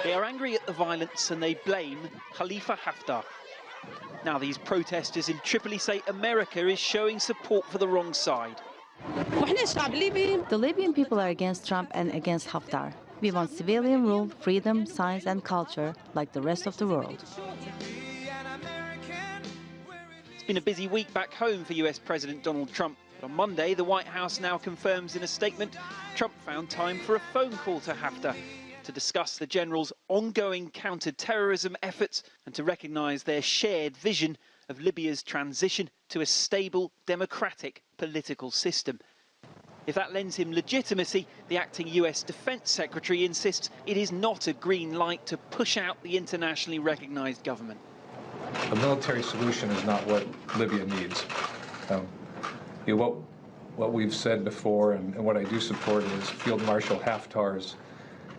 They are angry at the violence and they blame Khalifa Haftar. Now these protesters in Tripoli say America is showing support for the wrong side. The Libyan people are against Trump and against Haftar. We want civilian rule, freedom, science and culture like the rest of the world. It's been a busy week back home for US President Donald Trump. But on Monday, the White House now confirms in a statement Trump found time for a phone call to Haftar to discuss the general's ongoing counter-terrorism efforts and to recognise their shared vision of Libya's transition to a stable, democratic political system. If that lends him legitimacy, the acting US Defence Secretary insists it is not a green light to push out the internationally recognised government. A military solution is not what Libya needs. What we've said before and what I do support is Field Marshal Haftar's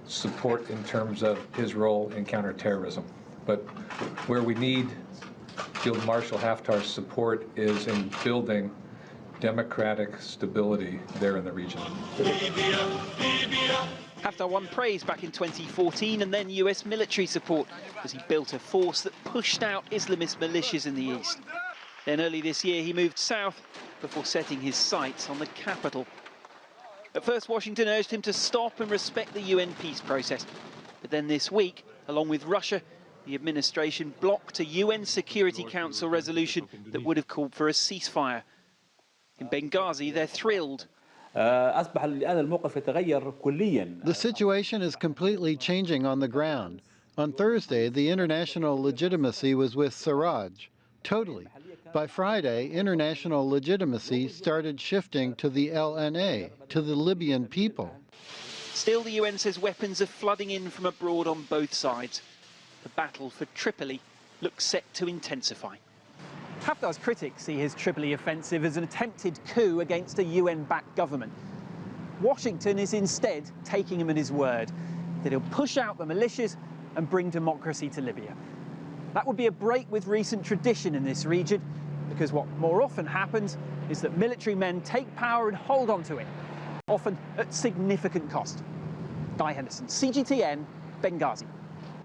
support in terms of his role in counterterrorism. But where we need Field Marshal Haftar's support is in building democratic stability there in the region. Haftar won praise back in 2014 and then US military support as he built a force that pushed out Islamist militias in the east. Then early this year he moved south before setting his sights on the capital. At first Washington urged him to stop and respect the UN peace process. But then this week, along with Russia, the administration blocked a UN Security Council resolution that would have called for a ceasefire. In Benghazi, they're thrilled. The situation is completely changing on the ground. On Thursday, the international legitimacy was with Sarraj. Totally. By Friday, international legitimacy started shifting to the LNA, to the Libyan people. Still, the UN says weapons are flooding in from abroad on both sides. The battle for Tripoli looks set to intensify. Haftar's critics see his Tripoli offensive as an attempted coup against a UN-backed government. Washington is instead taking him at his word that he'll push out the militias and bring democracy to Libya. That would be a break with recent tradition in this region, because what more often happens is that military men take power and hold on to it, often at significant cost. Guy Henderson, CGTN, Benghazi.